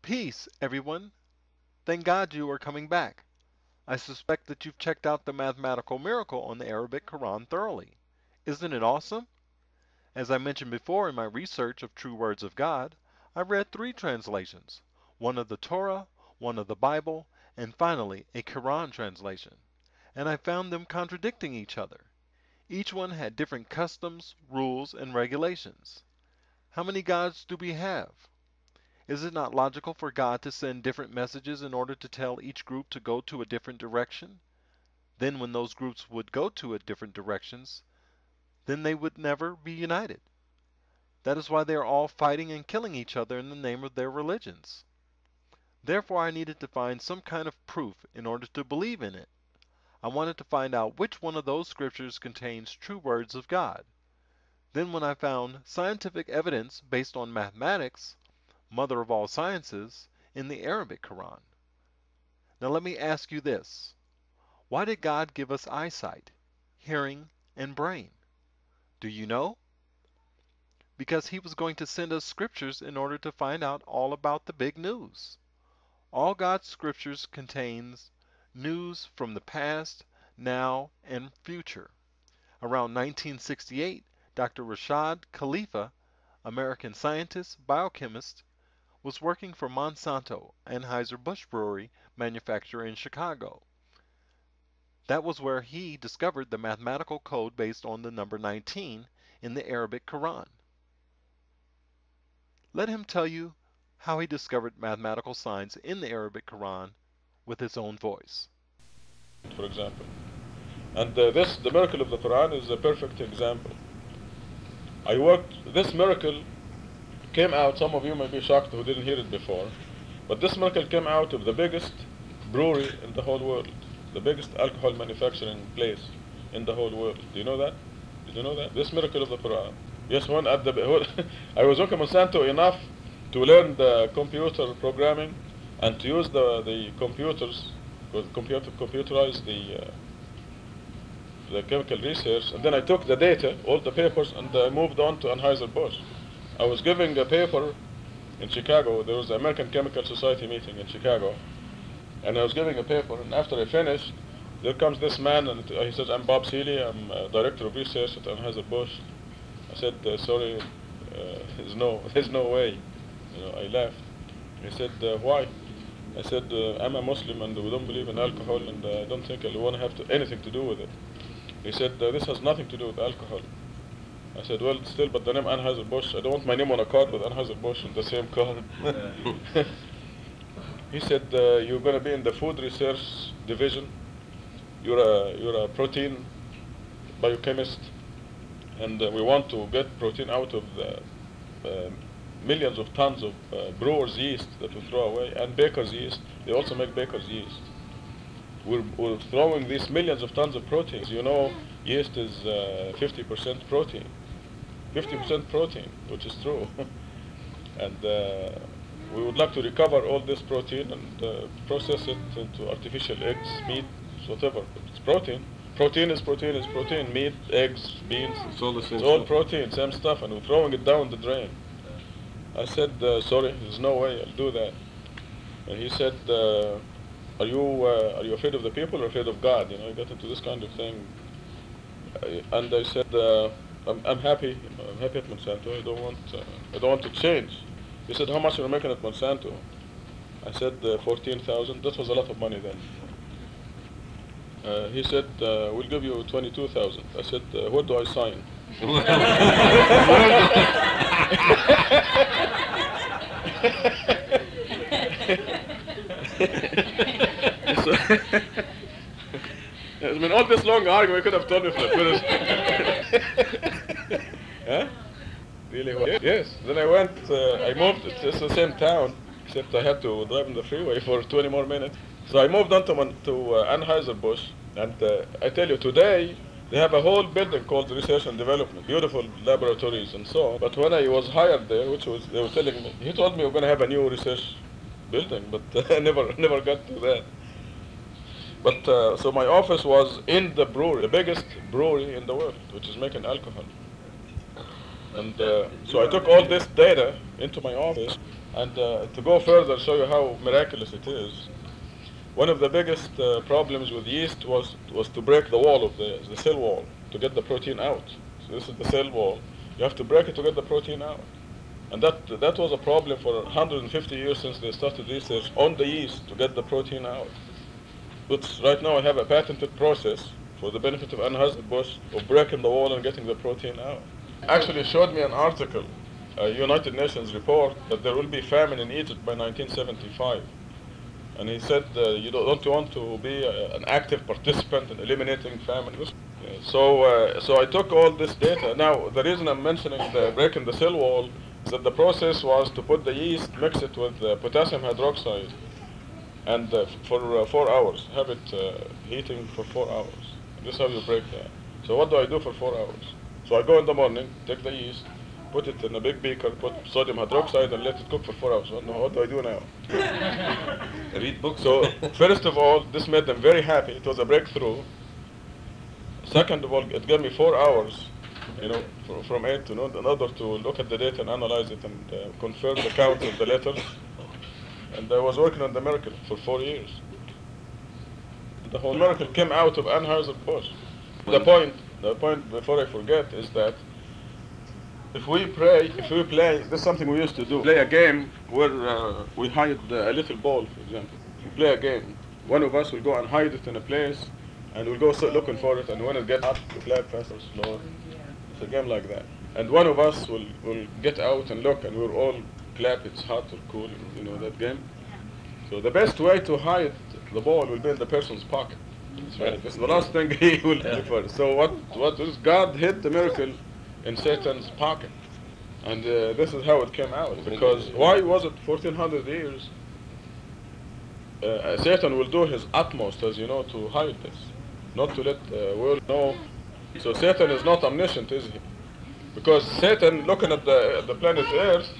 Peace, everyone. Thank God you are coming back. I suspect that you've checked out the mathematical miracle on the Arabic Quran thoroughly. Isn't it awesome? As I mentioned before in my research of true words of God, I read 3 translations, one of the Torah, one of the Bible, and finally a Quran translation. And I found them contradicting each other. Each one had different customs, rules, and regulations. How many gods do we have? Is it not logical for God to send different messages in order to tell each group to go to a different direction? Then when those groups would go to a different directions, then they would never be united. That is why they are all fighting and killing each other in the name of their religions. Therefore I needed to find some kind of proof in order to believe in it. I wanted to find out which one of those scriptures contains true words of God. Then when I found scientific evidence based on mathematics, mother of all sciences, in the Arabic Quran. Now let me ask you this. Why did God give us eyesight, hearing, and brain? Do you know? Because he was going to send us scriptures in order to find out all about the big news. All God's scriptures contains news from the past, now, and future. Around 1968, Dr. Rashad Khalifa, American scientist, biochemist, was working for Monsanto, Anheuser-Busch brewery manufacturer in Chicago. That was where he discovered the mathematical code based on the number 19 in the Arabic Quran. Let him tell you how he discovered mathematical signs in the Arabic Quran with his own voice. For example. And the miracle of the Quran is a perfect example. This miracle came out, some of you may be shocked who didn't hear it before, but this miracle came out of the biggest brewery in the whole world, the biggest alcohol manufacturing place in the whole world. Do you know that? Did you know that? This miracle of the Quran. Yes, I was working with Monsanto enough to learn the computer programming and to use the computers, computerize the chemical research, and then I took the data, all the papers, and I moved on to Anheuser-Busch. I was giving a paper in Chicago. There was the American Chemical Society meeting in Chicago, and I was giving a paper, and after I finished, there comes this man, and he says, "I'm Bob Seeley, I'm Director of Research at Anheuser-Busch." I said, "Sorry, there's no way." I laughed. He said, "Why?" I said, "I'm a Muslim, and we don't believe in alcohol, and I don't think I want to have anything to do with it." He said, "This has nothing to do with alcohol." I said, "Well, still, but the name Anheuser-Busch, I don't want my name on a card with Anheuser-Busch on the same card." He said, "You're going to be in the food research division. You're a protein biochemist, and we want to get protein out of the millions of tons of brewer's yeast that we throw away, and baker's yeast. They also make baker's yeast. We're throwing these millions of tons of proteins. You know, yeast is 50% protein. 50% protein, which is true. And we would like to recover all this protein and process it into artificial eggs, meat, whatever. It's protein. Protein is protein is protein. Meat, eggs, beans, it's all the same. It's all protein, same stuff, and we're throwing it down the drain. I said, "Sorry, there's no way I'll do that." And he said, "Are you afraid of the people or afraid of God?" You got into this kind of thing. And I said, I'm happy. I'm happy at Monsanto. I don't want to change." He said, "How much are you making at Monsanto?" I said, 14,000. That was a lot of money then. He said, "We'll give you 22,000. I said, "What do I sign?" I mean, all this long argument could have told me from the first. Huh? Really? Yes. Then I went, I moved, it's the same town, except I had to drive on the freeway for 20 more minutes. So I moved on to Anheuser-Busch, and I tell you, today, they have a whole building called Research and Development, beautiful laboratories and so on. But when I was hired there, they were telling me, he told me we're going to have a new research building, but I never got to that. But so my office was in the brewery, the biggest brewery in the world, which is making alcohol. And so I took all this data into my office, And to go further, show you how miraculous it is. One of the biggest problems with yeast was to break the wall of the cell wall to get the protein out. So this is the cell wall. You have to break it to get the protein out. And that was a problem for 150 years since they started research on the yeast to get the protein out. But right now I have a patented process for the benefit of Anheuser-Busch of breaking the wall and getting the protein out. Actually showed me an article, a United Nations report, that there will be famine in Egypt by 1975. And he said, you don't want to be an active participant in eliminating famine. So I took all this data. Now, the reason I'm mentioning the breaking the cell wall is that the process was to put the yeast, mix it with potassium hydroxide, and for 4 hours, have it heating for 4 hours. This is how you break that. So what do I do for 4 hours? So I go in the morning, take the yeast, put it in a big beaker, put sodium hydroxide, and let it cook for 4 hours. What do I do now? Read books. So first of all, this made them very happy. It was a breakthrough. Second of all, it gave me 4 hours, from 8 to noon, in order to look at the data and analyze it and confirm the count of the letters. And I was working on the miracle for 4 years. The whole miracle came out of Anheuser-Busch. The point before I forget is that if we play, this is something we used to do. Play a game where we hide a little ball, for example. We play a game. One of us will go and hide it in a place, and we'll go looking for it, and when it gets hot, we clap fast or slow. It's a game like that. And one of us will get out and look, and we'll all clap, it's hot or cool, that game. So the best way to hide the ball will be in the person's pocket. Right. This is the last thing he will look for. So what is God hid the miracle in Satan's pocket, and this is how it came out. Because why was it 1400 years? Satan will do his utmost, as you know, to hide this, not to let the world know. So Satan is not omniscient, is he? Because Satan looking at the planet Earth,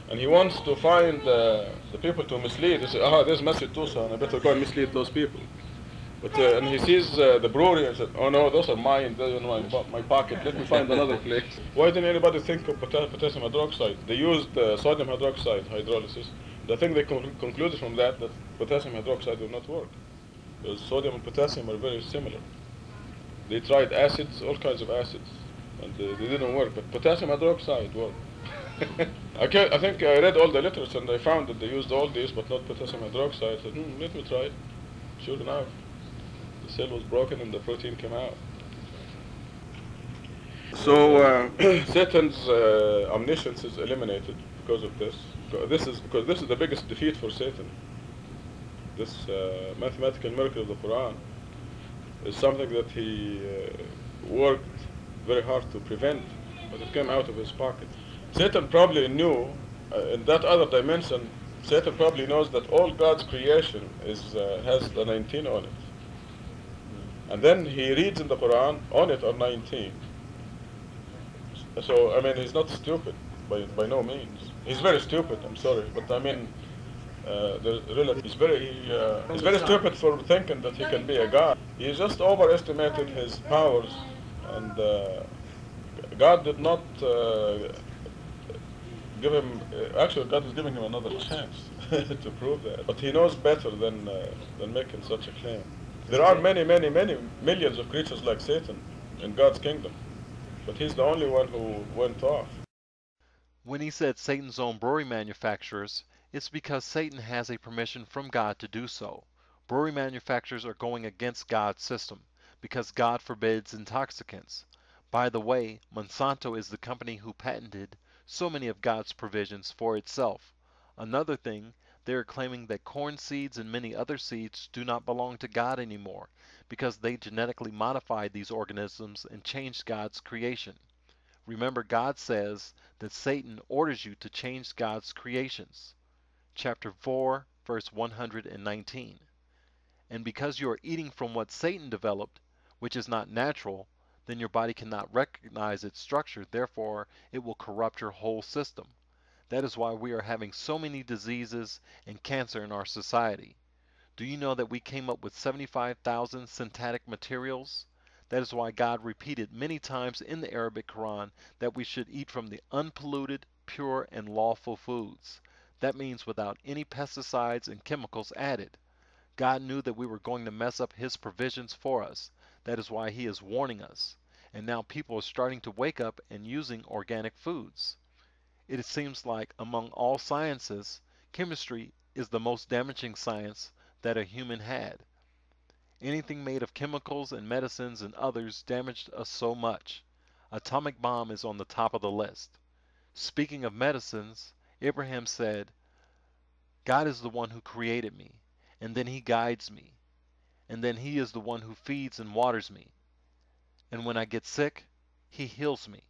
and he wants to find the people to mislead. He says, there's message too, son. I better go and mislead those people. But and he sees the brewery and said, oh no, those are mine, they're in my pocket, let me find another place. Why didn't anybody think of potassium hydroxide? They used sodium hydroxide hydrolysis. I think they concluded from that potassium hydroxide will not work, because sodium and potassium are very similar. They tried acids, all kinds of acids, and they didn't work, but potassium hydroxide worked. I think I read all the literature and I found that they used all these but not potassium hydroxide. I said, let me try it. Sure enough, the cell was broken and the protein came out. So Satan's omniscience is eliminated because of this. Because this is the biggest defeat for Satan. This mathematical miracle of the Quran is something that he worked very hard to prevent, but it came out of his pocket. Satan probably knew, in that other dimension, Satan probably knows that all God's creation has the 19 on it. And then he reads in the Quran, on it are 19. So, I mean, he's not stupid, by no means. He's very stupid, I'm sorry, but I mean, he's very stupid for thinking that he can be a God. He just overestimated his powers, and God did not give him, actually God is giving him another chance to prove that. But he knows better than making such a claim. There are many millions of creatures like Satan in God's kingdom, but he's the only one who went off. When he said Satan's own brewery manufacturers, it's because Satan has a permission from God to do so. Brewery manufacturers are going against God's system, because God forbids intoxicants. By the way, Monsanto is the company who patented so many of God's provisions for itself. Another thing, they are claiming that corn seeds and many other seeds do not belong to God anymore, because they genetically modified these organisms and changed God's creation. Remember, God says that Satan orders you to change God's creations. Chapter 4, verse 119. And because you are eating from what Satan developed, which is not natural, then your body cannot recognize its structure, therefore it will corrupt your whole system. That is why we are having so many diseases and cancer in our society. Do you know that we came up with 75,000 synthetic materials? That is why God repeated many times in the Arabic Quran that we should eat from the unpolluted, pure, and lawful foods. That means without any pesticides and chemicals added. God knew that we were going to mess up His provisions for us. That is why He is warning us. And now people are starting to wake up and using organic foods. It seems like among all sciences, chemistry is the most damaging science that a human had. Anything made of chemicals and medicines and others damaged us so much. Atomic bomb is on the top of the list. Speaking of medicines, Abraham said, God is the one who created me, and then He guides me, and then He is the one who feeds and waters me. And when I get sick, He heals me.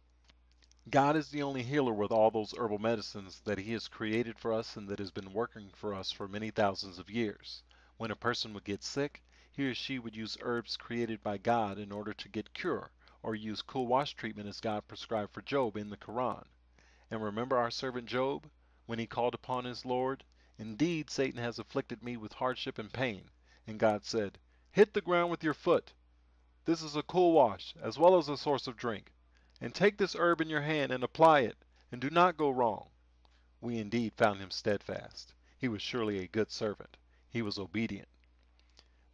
God is the only healer with all those herbal medicines that He has created for us and that has been working for us for many thousands of years. When a person would get sick, he or she would use herbs created by God in order to get cure, or use cool wash treatment as God prescribed for Job in the Quran. And remember our servant Job, when he called upon his Lord? Indeed, Satan has afflicted me with hardship and pain. And God said, hit the ground with your foot. This is a cool wash, as well as a source of drink. And take this herb in your hand and apply it, and do not go wrong. We indeed found him steadfast. He was surely a good servant. He was obedient.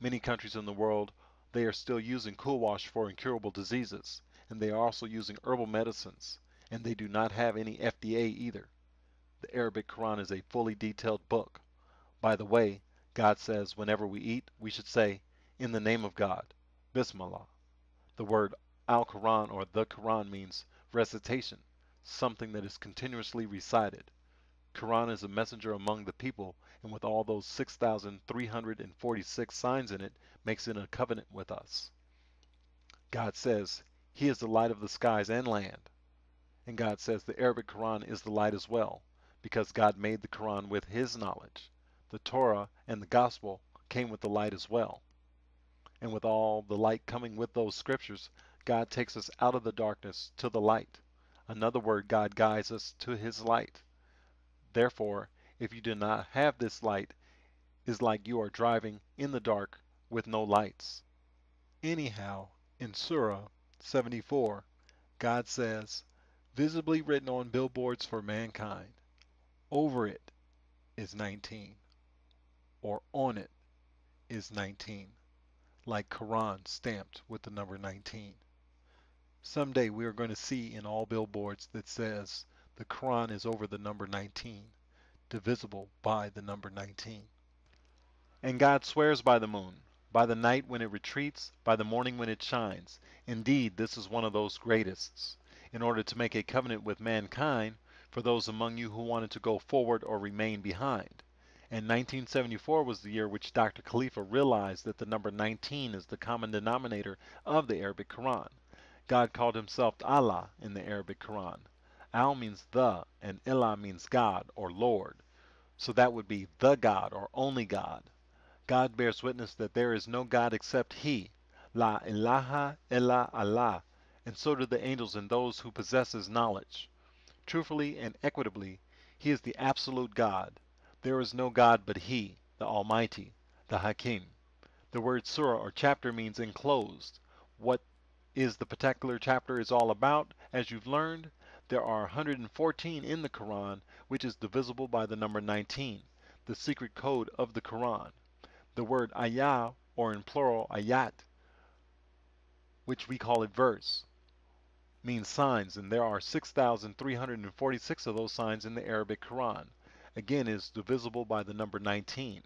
Many countries in the world, they are still using cool wash for incurable diseases, and they are also using herbal medicines, and they do not have any FDA either. The Arabic Quran is a fully detailed book. By the way, God says whenever we eat, we should say, in the name of God, Bismillah. The word Al-Quran or the Quran means recitation, something that is continuously recited. Quran is a messenger among the people, and with all those 6,346 signs in it, makes it a covenant with us. God says, He is the light of the skies and land. And God says the Arabic Quran is the light as well, because God made the Quran with His knowledge. The Torah and the Gospel came with the light as well. And with all the light coming with those scriptures, God takes us out of the darkness to the light. Another word, God guides us to His light. Therefore, if you do not have this light, it is like you are driving in the dark with no lights. Anyhow, in Surah 74, God says, visibly written on billboards for mankind. Over it is 19, or on it is 19, like Quran stamped with the number 19. Someday we are going to see in all billboards that says the Quran is over the number 19, divisible by the number 19. And God swears by the moon, by the night when it retreats, by the morning when it shines. Indeed, this is one of those greatest, in order to make a covenant with mankind for those among you who wanted to go forward or remain behind. And 1974 was the year which Dr. Khalifa realized that the number 19 is the common denominator of the Arabic Quran. God called Himself Allah in the Arabic Quran. Al means the, and Ilah means God or Lord. So that would be the God or only God. God bears witness that there is no God except He, La ilaha illa Allah, and so do the angels and those who possess His knowledge. Truthfully and equitably, He is the absolute God. There is no God but He, the Almighty, the Hakim. The word surah or chapter means enclosed. What is the particular chapter is all about, as you've learned, there are 114 in the Quran, which is divisible by the number 19, the secret code of the Quran. The word ayah, or in plural ayat, which we call it verse, means signs, and there are 6,346 of those signs in the Arabic Quran. Again, it is divisible by the number 19.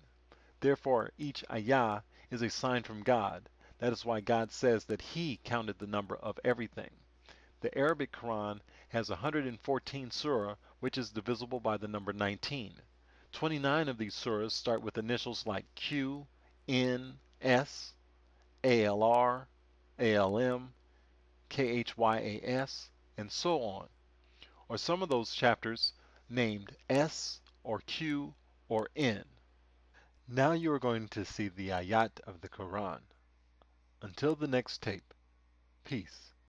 Therefore, each ayah is a sign from God. That is why God says that He counted the number of everything. The Arabic Quran has 114 surah, which is divisible by the number 19. 29 of these surahs start with initials like Q, N, S, ALR, ALM, KHYAS, and so on. Or some of those chapters named S or Q or N. Now you are going to see the ayat of the Quran. Until the next tape, peace.